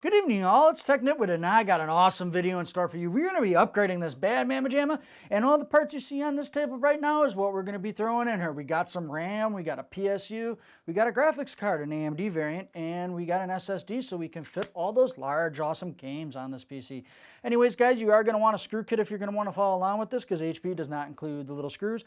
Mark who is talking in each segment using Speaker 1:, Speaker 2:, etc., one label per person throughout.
Speaker 1: Good evening all, it's TechNitwit and I got an awesome video in store for you. We're going to be upgrading this bad mamma jamma, and all the parts you see on this table right now is what we're going to be throwing in here. We got some RAM, we got a PSU, we got a graphics card, an AMD variant, and we got an SSD so we can fit all those large awesome games on this PC. Anyways guys, you are going to want a screw kit if you're going to want to follow along with this, because HP does not include the little screws,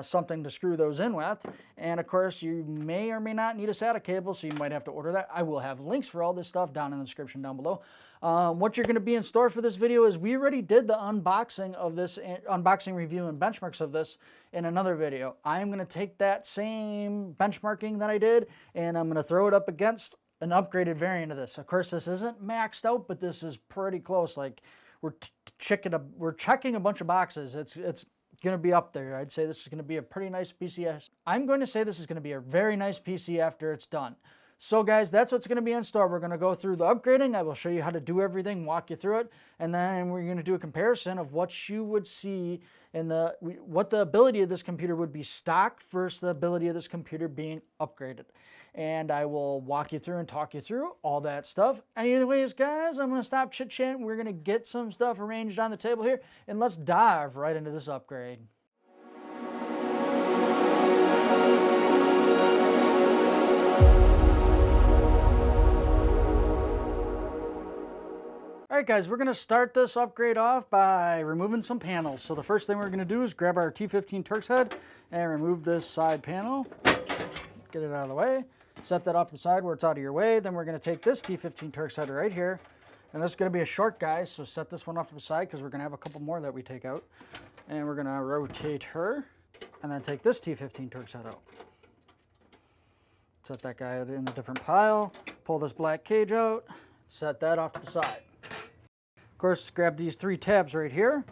Speaker 1: something to screw those in with. And of course you may or may not need a SATA cable, so you might have to order that. I will have links for all this stuff down in the description down below. What you're going to be in store for this video is we already did the unboxing of this, unboxing review and benchmarks of this in another video. I am going to take that same benchmarking that I did and I'm going to throw it up against an upgraded variant of this. Of course this isn't maxed out, but this is pretty close. Like we're checking a bunch of boxes. It's going to be up there. I'd say this is going to be a pretty nice PC. I'm going to say this is going to be a very nice PC after it's done. So guys, that's what's going to be in store. We're going to go through the upgrading. I will show you how to do everything, walk you through it, and then we're going to do a comparison of what you would see in what the ability of this computer would be stock versus the ability of this computer being upgraded. And I will walk you through and talk you through all that stuff. Anyways, guys, I'm going to stop chit-chatting. We're going to get some stuff arranged on the table here, and let's dive right into this upgrade. Alright guys, we're going to start this upgrade off by removing some panels. So the first thing we're going to do is grab our T15 Turk's head and remove this side panel. Get it out of the way. Set that off the side where it's out of your way. Then we're going to take this T15 Turk's head right here. And this is going to be a short guy, so set this one off to the side because we're going to have a couple more that we take out. And we're going to rotate her and then take this T15 Turk's head out. Set that guy in a different pile. Pull this black cage out. Set that off to the side. Of course, grab these three tabs right here.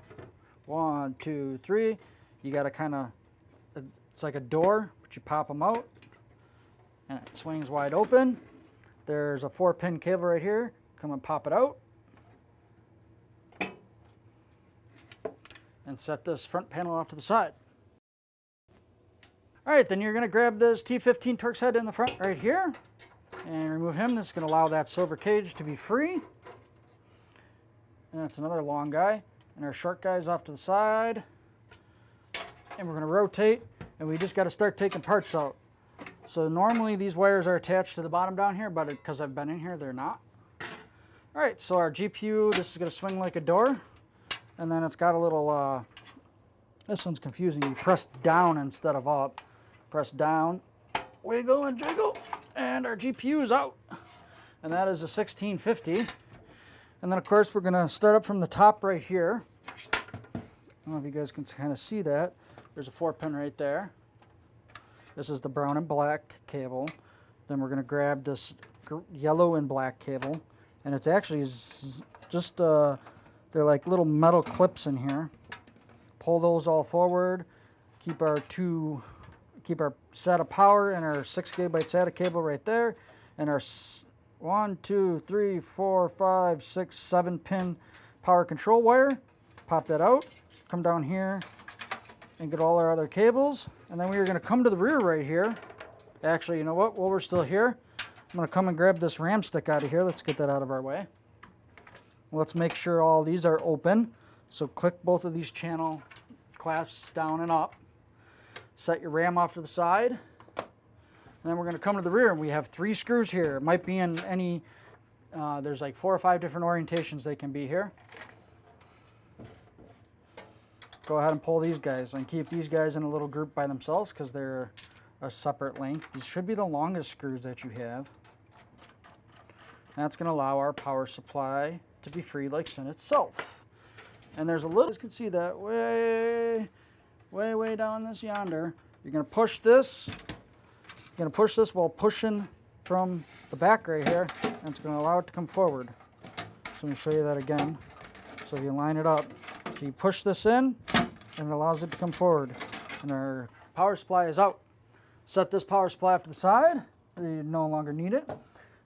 Speaker 1: 1, 2, 3. You got to kind of, it's like a door, but you pop them out and it swings wide open. There's a 4-pin cable right here. Come and pop it out. And set this front panel off to the side. All right, then you're going to grab this T15 Turk's head in the front right here and remove him. This is going to allow that silver cage to be free. And that's another long guy. And our short guy's off to the side. And we're going to rotate. And we just got to start taking parts out. So normally these wires are attached to the bottom down here, but because I've been in here, they're not. All right, so our GPU, this is going to swing like a door. And then it's got a little, this one's confusing. You press down instead of up. Press down, wiggle and jiggle, and our GPU is out. And that is a 1650. And then of course we're going to start up from the top right here. I don't know if you guys can kind of see that. There's a 4-pin right there. This is the brown and black cable. Then we're going to grab this yellow and black cable. And it's actually just, they're like little metal clips in here. Pull those all forward. Keep our SATA power and our 6 GB SATA cable right there. And our 1, 2, 3, 4, 5, 6, 7-pin power control wire. Pop that out. Come down here and get all our other cables. And then we are going to come to the rear right here. Actually, you know what? While we're still here, I'm going to come and grab this RAM stick out of here. Let's get that out of our way. Let's make sure all these are open. So click both of these channel clasps down and up. Set your RAM off to the side. And then we're going to come to the rear, and we have 3 screws here. It might be in any, there's like 4 or 5 different orientations they can be here. Go ahead and pull these guys, and keep these guys in a little group by themselves because they're a separate length. These should be the longest screws that you have. That's going to allow our power supply to be free like sin itself. And there's a little, you can see that way down this yonder. You're going to push this. You're going to push this while pushing from the back right here, and it's going to allow it to come forward. So let me show you that again. So if you line it up, so you push this in, and it allows it to come forward. And our power supply is out. Set this power supply off to the side. You no longer need it.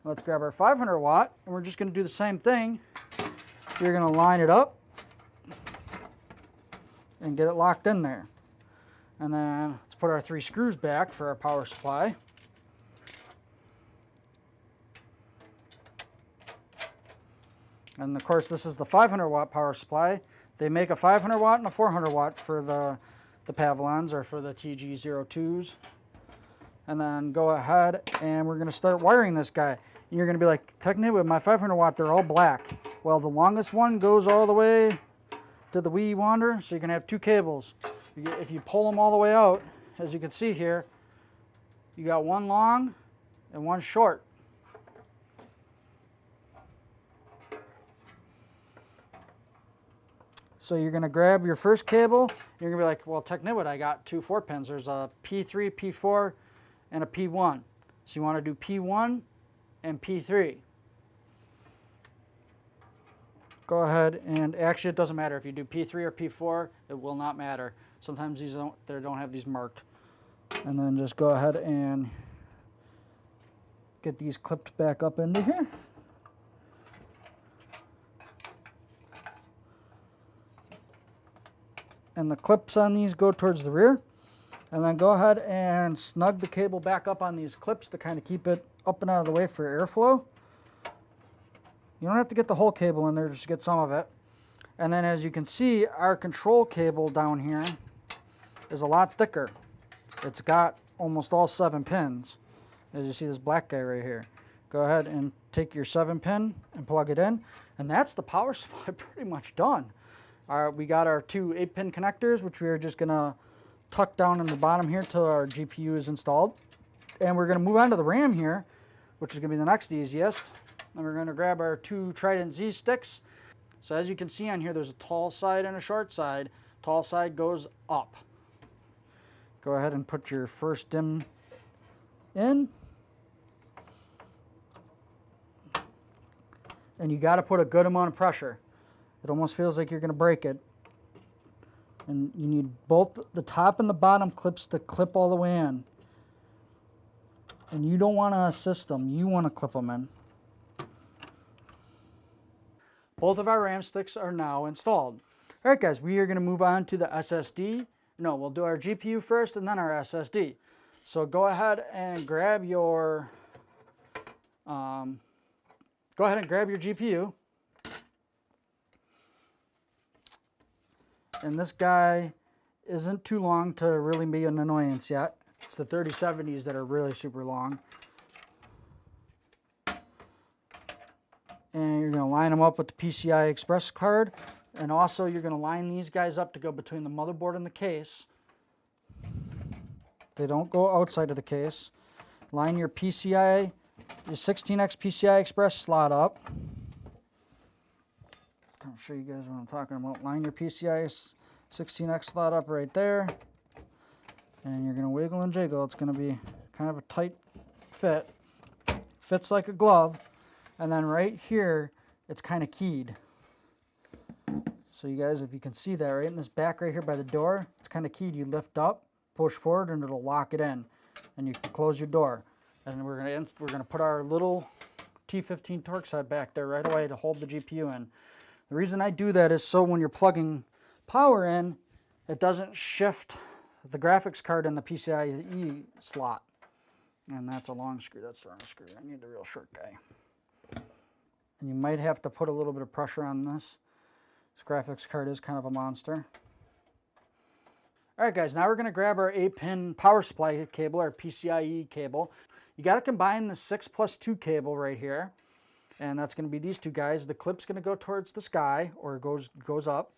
Speaker 1: Let's grab our 500 watt, and we're just going to do the same thing. You're going to line it up and get it locked in there. And then let's put our 3 screws back for our power supply. And of course, this is the 500 watt power supply. They make a 500 watt and a 400 watt for the Pavlons or for the TG02s. And then go ahead and we're gonna start wiring this guy. And you're gonna be like, technically with my 500 watt, they're all black. Well, the longest one goes all the way to the wee wander, so you can have two cables. If you pull them all the way out, as you can see here, you got one long and one short. So you're gonna grab your first cable, you're gonna be like, well, technically I got two 4 pins. There's a P3, P4, and a P1. So you wanna do P1 and P3. Go ahead and, actually it doesn't matter if you do P3 or P4, it will not matter. Sometimes these don't have these marked. And then just go ahead and get these clipped back up into here. And the clips on these go towards the rear. And then go ahead and snug the cable back up on these clips to kind of keep it up and out of the way for airflow. You don't have to get the whole cable in there, just get some of it. And then as you can see, our control cable down here is a lot thicker. It's got almost all 7 pins. As you see this black guy right here. Go ahead and take your 7 pin and plug it in. And that's the power supply pretty much done. We got our two 8-pin connectors, which we are just gonna tuck down in the bottom here till our GPU is installed. And we're gonna move on to the RAM here, which is gonna be the next easiest. And we're gonna grab our two Trident Z sticks. So as you can see on here, there's a tall side and a short side. Tall side goes up. Go ahead and put your first DIMM in. And you gotta put a good amount of pressure. It almost feels like you're gonna break it. And you need both the top and the bottom clips to clip all the way in. And you don't wanna assist them, you wanna clip them in. Both of our RAM sticks are now installed. All right, guys, we are gonna move on to the SSD. No, we'll do our GPU first and then our SSD. So go ahead and grab your, GPU. And this guy isn't too long to really be an annoyance yet. It's the 3070s that are really super long. And you're gonna line them up with the PCI Express card. And also you're gonna line these guys up to go between the motherboard and the case. They don't go outside of the case. Line your 16X PCI Express slot up. I'll show you guys what I'm talking about. Line your PCI 16X slot up right there. And you're gonna wiggle and jiggle. It's gonna be kind of a tight fit. Fits like a glove. And then right here, it's kind of keyed. So you guys, if you can see that right in this back right here by the door, it's kind of keyed. You lift up, push forward, and it'll lock it in. And you can close your door. And we're gonna put our little T15 torque side back there right away to hold the GPU in. The reason I do that is so when you're plugging power in, it doesn't shift the graphics card in the PCIe slot. And that's a long screw, that's the wrong screw. I need the real short guy. And you might have to put a little bit of pressure on this. This graphics card is kind of a monster. All right, guys, now we're gonna grab our 8-pin power supply cable, our PCIe cable. You gotta combine the 6+2 cable right here. And that's gonna be these two guys. The clip's gonna go towards the sky, or it goes up.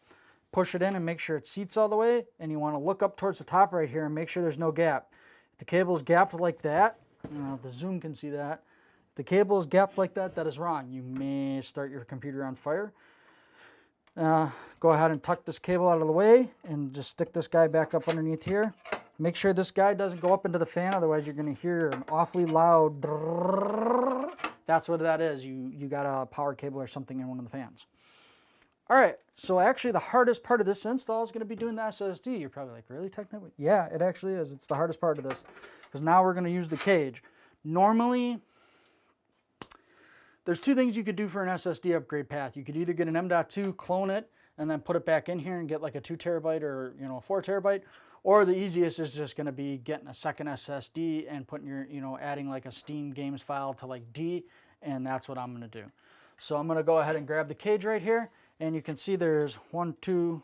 Speaker 1: Push it in and make sure it seats all the way. And you wanna look up towards the top right here and make sure there's no gap. If the cable is gapped like that, I don't know if the zoom can see that. If the cable is gapped like that, that is wrong. You may start your computer on fire. Go ahead and tuck this cable out of the way and just stick this guy back up underneath here. Make sure this guy doesn't go up into the fan, otherwise you're gonna hear an awfully loud drrrr. That's what that is. You got a power cable or something in one of the fans. All right, so actually the hardest part of this install is gonna be doing the SSD. You're probably like, really, technically? Yeah, it actually is. It's the hardest part of this, because now we're gonna use the cage. Normally, there's two things you could do for an SSD upgrade path. You could either get an M.2, clone it, and then put it back in here and get like a 2 terabyte or a 4 terabyte. Or the easiest is just gonna be getting a second SSD and putting your, adding like a Steam games file to like D, and that's what I'm gonna do. So I'm gonna go ahead and grab the cage right here, and you can see there's 1, 2,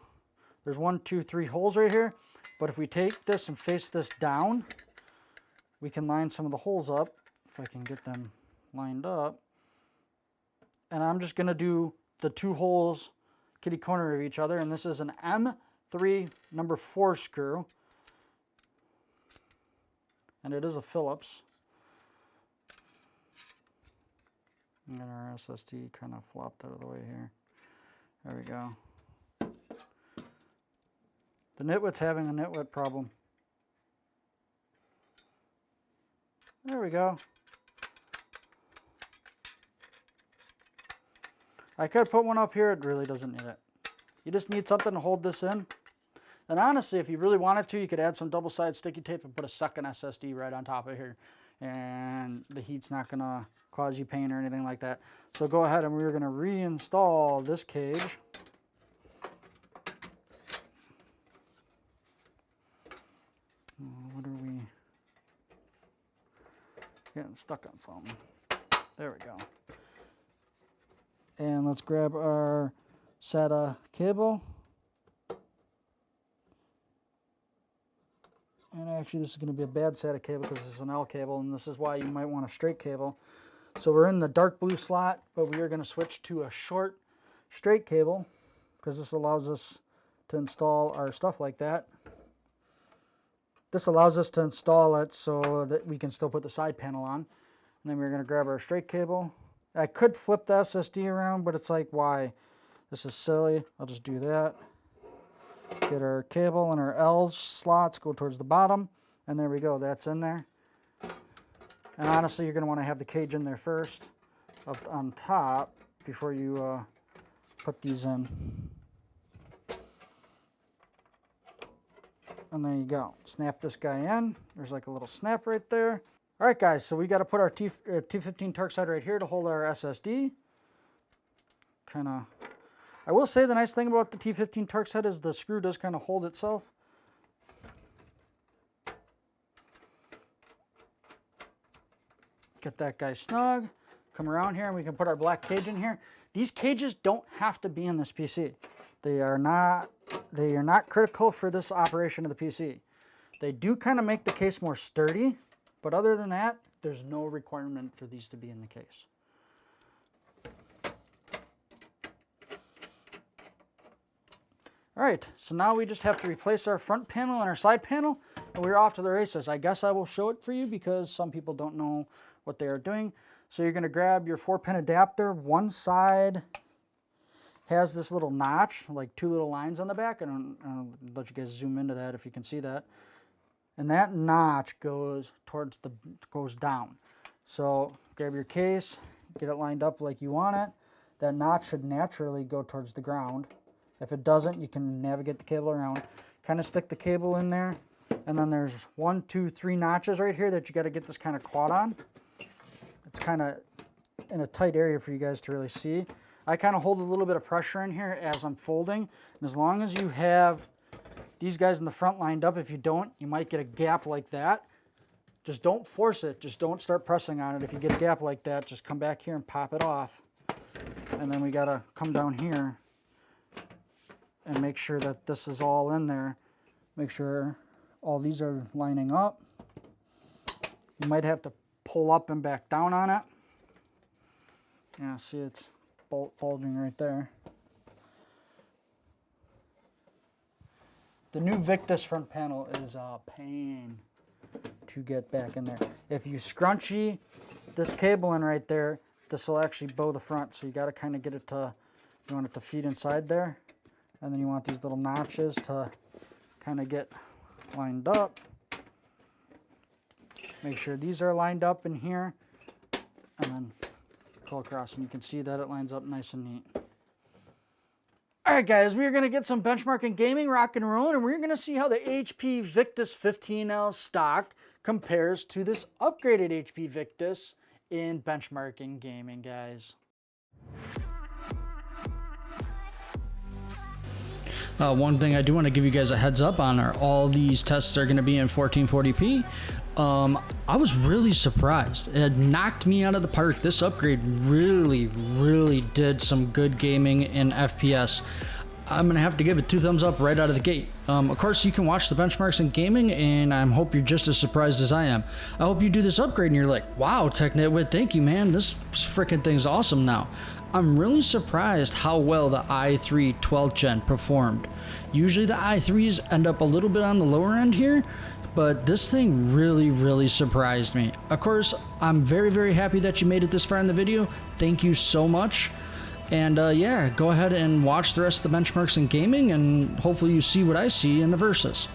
Speaker 1: 3 holes right here. But if we take this and face this down, we can line some of the holes up, if I can get them lined up. And I'm just gonna do the 2 holes kitty corner of each other, and this is an M3 number 4 screw. And it is a Phillips. And our SSD kind of flopped out of the way here. There we go. The nitwit's having a nitwit problem. There we go. I could put one up here, it really doesn't need it. You just need something to hold this in. And honestly, if you really wanted to, you could add some double-sided sticky tape and put a second SSD right on top of here. And the heat's not gonna cause you pain or anything like that. So go ahead and we're gonna reinstall this cage. What are we getting stuck on something? There we go. And let's grab our SATA cable. And actually this is going to be a bad SATA cable because this is an L cable, and this is why you might want a straight cable. So we're in the dark blue slot, but we are going to switch to a short straight cable because this allows us to install our stuff like that. This allows us to install it so that we can still put the side panel on. And then we're going to grab our straight cable. I could flip the SSD around, but it's like, why? This is silly. I'll just do that. Get our cable and our L slots, go towards the bottom, and there we go, that's in there. And honestly, you're going to want to have the cage in there first, up on top, before you put these in. And there you go. Snap this guy in. There's like a little snap right there. All right, guys, so we got to put our T15 torque side right here to hold our SSD. I will say the nice thing about the T15 torque side is the screw does kind of hold itself. Get that guy snug. Come around here and we can put our black cage in here. These cages don't have to be in this PC. They are not critical for this operation of the PC. They do kind of make the case more sturdy. But other than that, there's no requirement for these to be in the case. All right, so now we just have to replace our front panel and our side panel, and we're off to the races. I guess I will show it for you because some people don't know what they are doing. So you're gonna grab your 4-pin adapter. One side has this little notch, like 2 little lines on the back, and I'll let you guys zoom into that if you can see that. And that notch goes down. So grab your case, get it lined up like you want it. That notch should naturally go towards the ground. If it doesn't, you can navigate the cable around. Kind of stick the cable in there. And then there's 1, 2, 3 notches right here that you got to get this kind of caught on. It's kind of in a tight area for you guys to really see. I kind of hold a little bit of pressure in here as I'm folding. And as long as you have these guys in the front lined up, if you don't, you might get a gap like that. Just don't force it. Just don't start pressing on it. If you get a gap like that, just come back here and pop it off. And then we got to come down here and make sure that this is all in there. Make sure all these are lining up. You might have to pull up and back down on it. Yeah, see, it's bulging right there. The new Victus front panel is a pain to get back in there. If you scrunchy this cable in right there, this will actually bow the front. So you got to kind of get it to, you want it to feed inside there. And then you want these little notches to kind of get lined up. Make sure these are lined up in here. And then pull across and you can see that it lines up nice and neat. All right, guys, we're going to get some benchmarking gaming, rock and roll, and we're going to see how the HP Victus 15L stock compares to this upgraded HP Victus in benchmarking gaming, guys. One thing I do want to give you guys a heads up on are all these tests are going to be in 1440p. I was really surprised. It knocked me out of the park. This upgrade really did some good gaming in FPS. I'm gonna have to give it 2 thumbs up right out of the gate. Of course, you can watch the benchmarks in gaming, and I hope you're just as surprised as I am. I hope you do this upgrade and you're like, wow, TechNitwit, thank you, man. This freaking thing's awesome now. I'm really surprised how well the i3 12th gen performed. Usually the i3s end up a little bit on the lower end here, but this thing really surprised me. Of course, I'm very happy that you made it this far in the video. Thank you so much. And yeah, go ahead and watch the rest of the benchmarks in gaming, and hopefully you see what I see in the versus.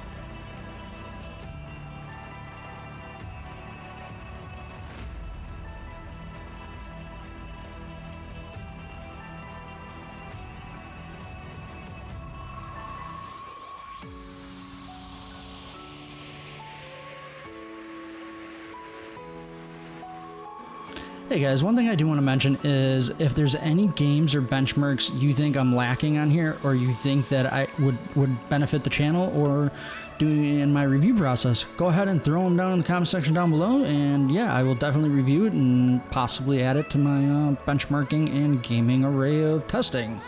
Speaker 1: Hey guys, one thing I do want to mention is if there's any games or benchmarks you think I'm lacking on here, or you think that I would benefit the channel or doing in my review process, go ahead and throw them down in the comment section down below, and yeah, I will definitely review it and possibly add it to my benchmarking and gaming array of testing.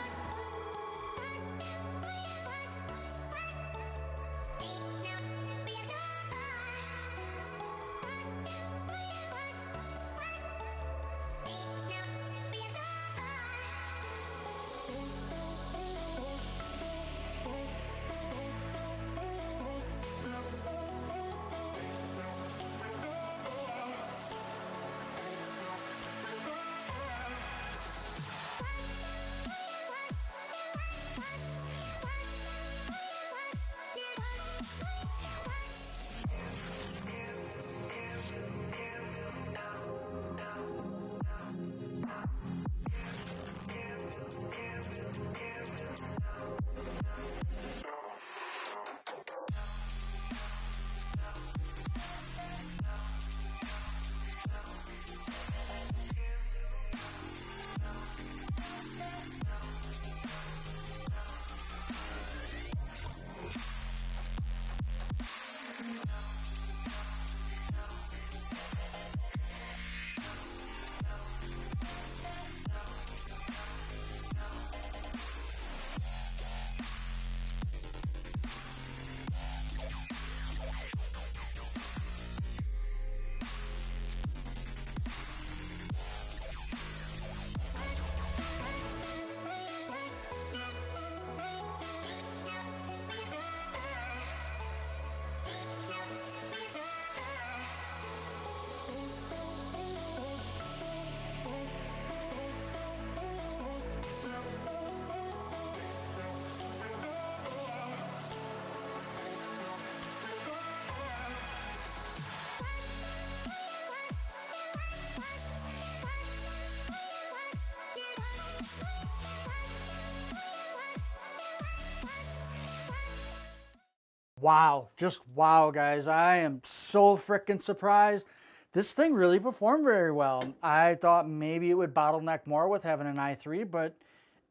Speaker 1: Wow, just wow, guys. I am so freaking surprised. This thing really performed very well. I thought maybe it would bottleneck more with having an i3, but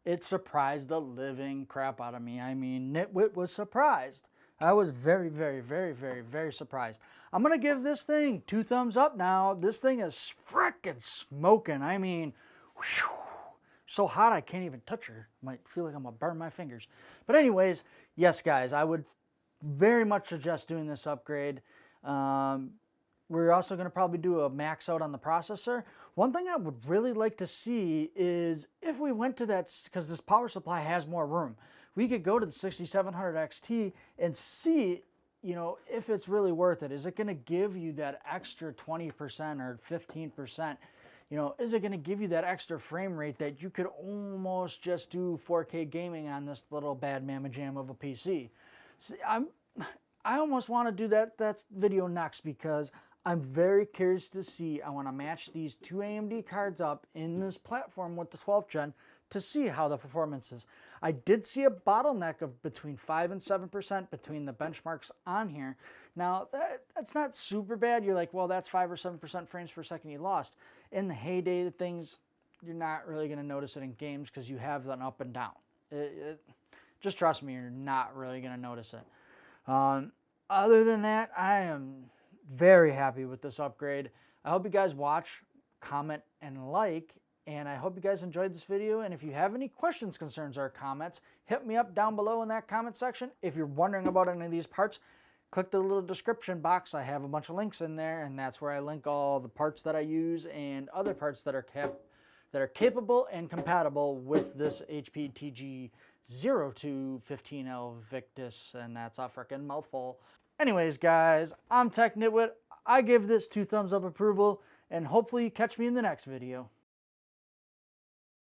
Speaker 1: it surprised the living crap out of me. I mean, Nitwit was surprised. I was very surprised. I'm going to give this thing 2 thumbs up now. This thing is freaking smoking. I mean, whew, so hot I can't even touch her. Might feel like I'm going to burn my fingers. But anyways, yes, guys, I would very much suggest doing this upgrade. We're also going to probably do a max out on the processor. One thing I would really like to see is if we went to that, because this power supply has more room, we could go to the 6700 XT and see, you know, if it's really worth it. Is it going to give you that extra 20% or 15%? You know, is it going to give you that extra frame rate that you could almost just do 4K gaming on this little bad mamma jam of a PC? See, I almost want to do that video next, because I'm very curious to see. I want to match these 2 AMD cards up in this platform with the 12th gen to see how the performance is. I did see a bottleneck of between 5 and 7% between the benchmarks on here. Now, that's not super bad. You're like, well, that's 5 or 7% frames per second you lost. In the heyday of things, you're not really going to notice it in games because you have an up and down. Just trust me, you're not really going to notice it. Other than that, I am very happy with this upgrade. I hope you guys watch, comment, and like, and I hope you guys enjoyed this video. And if you have any questions, concerns, or comments, hit me up down below in that comment section. If you're wondering about any of these parts, click the little description box. I have a bunch of links in there, and that's where I link all the parts that I use and other parts that are capable and compatible with this HP TG0215L Victus, and that's a freaking mouthful. Anyways, guys, I'm Tech Nitwit. I give this 2 thumbs up approval, and hopefully you catch me in the next video.